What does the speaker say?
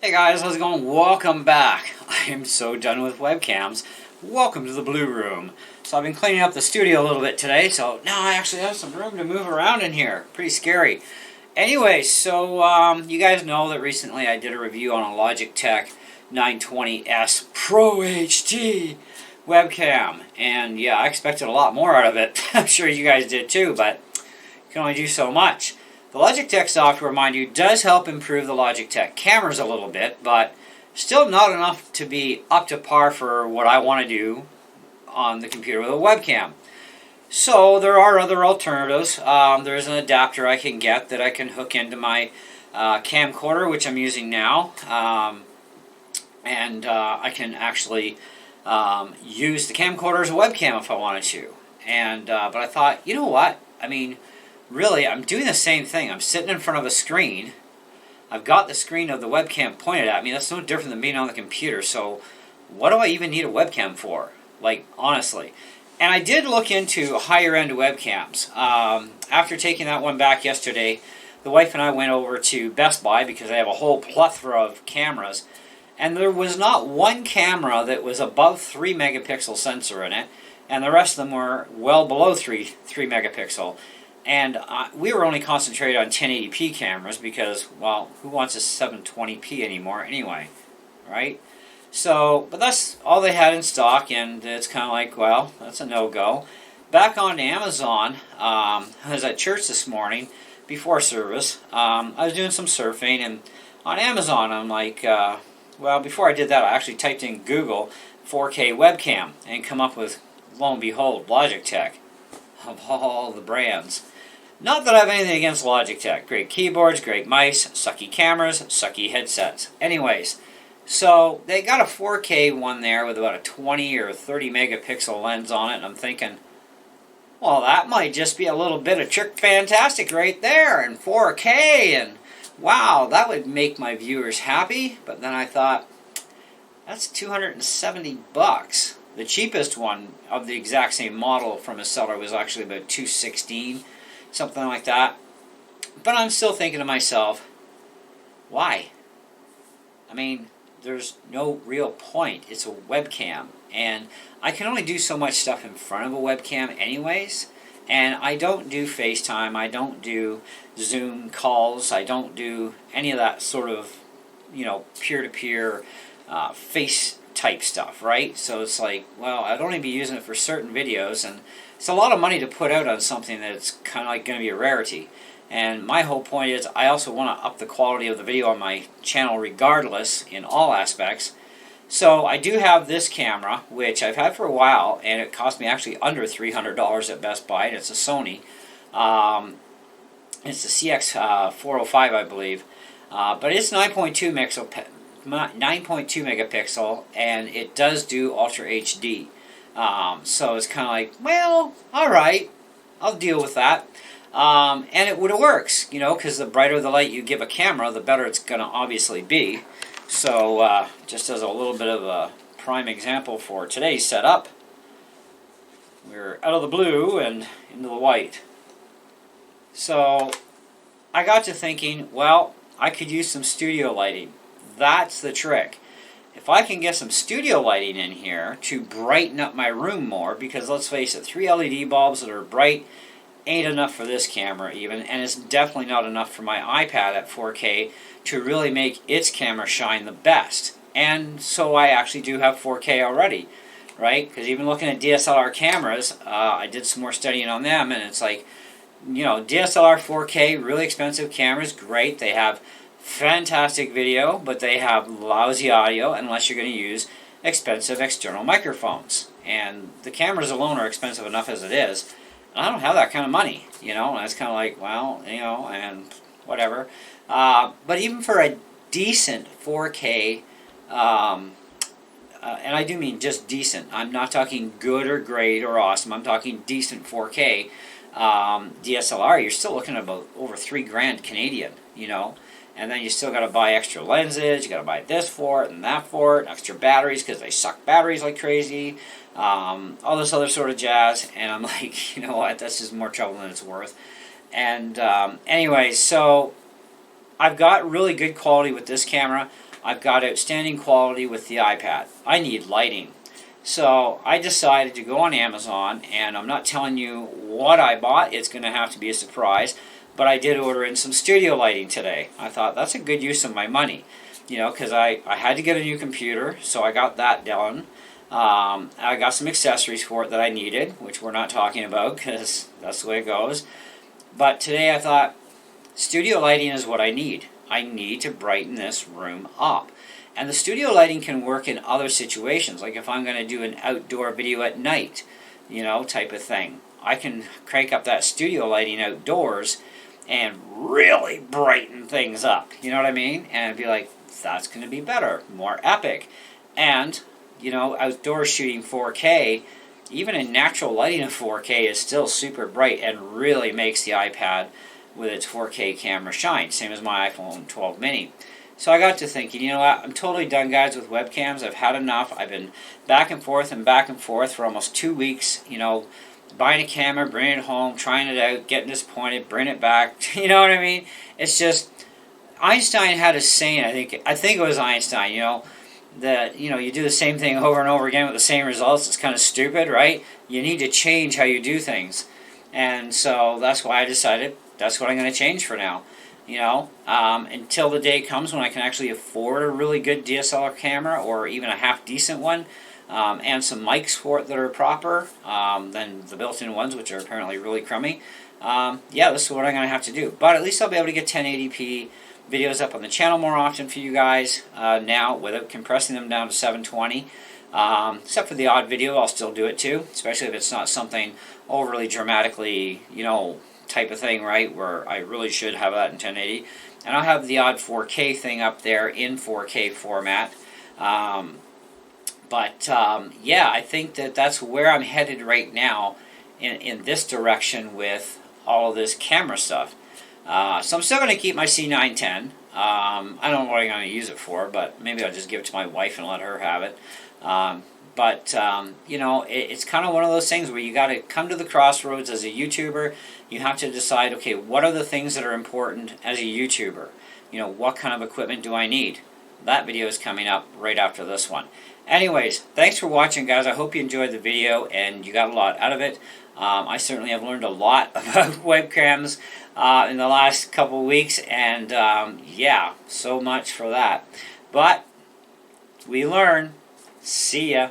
Hey guys, how's it going? Welcome back. I am so done with webcams. Welcome to the Blue Room. So I've been cleaning up the studio a little bit today, so now I actually have some room to move around in here. Pretty scary. Anyway, so you guys know that recently I did a review on a Logitech 920S Pro HD webcam. And yeah, I expected a lot more out of it. I'm sure you guys did too, but you can only do so much. The Logitech software, mind you, does help improve the Logitech cameras a little bit, but still not enough to be up to par for what I want to do on the computer with a webcam. So there are other alternatives. There's an adapter I can get that I can hook into my camcorder, which I'm using now, and I can actually use the camcorder as a webcam if I wanted to. But I thought, you know what? I mean, really, I'm doing the same thing. I'm sitting in front of a screen. I've got the screen of the webcam pointed at me. That's no different than being on the computer. So what do I even need a webcam for? Like, honestly. And I did look into higher-end webcams. After taking that one back yesterday, the wife and I went over to Best Buy because they have a whole plethora of cameras. And there was not one camera that was above 3 megapixel sensor in it. And the rest of them were well below 3 megapixel. And we were only concentrated on 1080p cameras because, well, who wants a 720p anymore anyway, right? So, but that's all they had in stock, and it's kind of like, well, that's a no-go. Back on Amazon, I was at church this morning before service. I was doing some surfing, and on Amazon, I'm like, well, before I did that, I actually typed in Google 4K webcam and come up with, lo and behold, Logitech of all the brands. Not that I have anything against Logitech. Great keyboards, great mice, sucky cameras, sucky headsets. Anyways, so they got a 4K one there with about a 20 or 30 megapixel lens on it, and I'm thinking, well, that might just be a little bit of trick fantastic right there, and 4K, and wow, that would make my viewers happy. But then I thought, that's $270. The cheapest one of the exact same model from a seller was actually about $216, something like that. But I'm still thinking to myself, why? I mean, there's no real point. It's a webcam, and I can only do so much stuff in front of a webcam anyways. And I don't do FaceTime, I don't do Zoom calls, I don't do any of that sort of, peer-to-peer face type stuff, right? So it's like, well, I'd only be using it for certain videos, and it's a lot of money to put out on something that's kind of like going to be a rarity. And my whole point is I also want to up the quality of the video on my channel regardless in all aspects. So I do have this camera, which I've had for a while, and it cost me actually under $300 at Best Buy, and it's a Sony. It's the CX405, I believe. But it's 9.2 megapixel, and it does do Ultra HD. So it's kind of like, well, alright, I'll deal with that. And it works, because the brighter the light you give a camera, the better it's going to obviously be. So just as a little bit of a prime example for today's setup, we're out of the blue and into the white. So I got to thinking, well, I could use some studio lighting. That's the trick. If I can get some studio lighting in here to brighten up my room more, because let's face it, 3 LED bulbs that are bright ain't enough for this camera even, and it's definitely not enough for my iPad at 4K to really make its camera shine the best. And so I actually do have 4K already, right? Because even looking at DSLR cameras, I did some more studying on them, and it's like, DSLR 4K, really expensive cameras, great. They have fantastic video, but they have lousy audio unless you're going to use expensive external microphones. And the cameras alone are expensive enough as it is. And I don't have that kind of money, and it's kind of like, well, and whatever. But even for a decent 4K, and I do mean just decent. I'm not talking good or great or awesome. I'm talking decent 4K DSLR. You're still looking at about over $3,000 Canadian, And then you still got to buy extra lenses. You got to buy this for it and that for it, and extra batteries because they suck batteries like crazy. All this other sort of jazz, and I'm like, you know what, that's just more trouble than it's worth. And anyway, so I've got really good quality with this camera. I've got outstanding quality with the iPad. I need lighting. So I decided to go on Amazon, and I'm not telling you what I bought. It's going to have to be a surprise. But I did order in some studio lighting today. I thought that's a good use of my money. You know, because I had to get a new computer, so I got that done. I got some accessories for it that I needed, which we're not talking about because that's the way it goes. But today I thought, studio lighting is what I need. I need to brighten this room up. And the studio lighting can work in other situations, like if I'm going to do an outdoor video at night, you know, type of thing. I can crank up that studio lighting outdoors and really brighten things up. You know what I mean? And it'd be like, that's going to be better, more epic. And, you know, outdoor shooting 4K, even in natural lighting of 4K is still super bright and really makes the iPad with its 4K camera shine. Same as my iPhone 12 mini. So I got to thinking, you know what, I'm totally done, guys, with webcams. I've had enough. I've been back and forth for almost 2 weeks, you know, buying a camera, bringing it home, trying it out, getting disappointed, bring it back. You know what I mean? It's just, Einstein had a saying, I think it was Einstein, you know, that, you know, you do the same thing over and over again with the same results. It's kind of stupid, right? You need to change how you do things. And so that's why I decided that's what I'm going to change for now. You know, until the day comes when I can actually afford a really good DSLR camera or even a half-decent one, and some mics for it that are proper, than the built-in ones, which are apparently really crummy. Yeah, this is what I'm going to have to do. But at least I'll be able to get 1080p videos up on the channel more often for you guys now without compressing them down to 720. Except for the odd video, I'll still do it too, especially if it's not something overly dramatically, you know, type of thing, right, where I really should have that in 1080. And I'll have the odd 4K thing up there in 4K format. Yeah, I think that's where I'm headed right now in this direction with all of this camera stuff. So I'm still going to keep my C910. I don't know what I'm going to use it for, but maybe I'll just give it to my wife and let her have it. You know, it's kind of one of those things where you got to come to the crossroads as a YouTuber. You have to decide, okay, what are the things that are important as a YouTuber? You know, what kind of equipment do I need? That video is coming up right after this one. Anyways, thanks for watching, guys. I hope you enjoyed the video and you got a lot out of it. I certainly have learned a lot about webcams in the last couple of weeks, and yeah, so much for that. But we learn. See ya.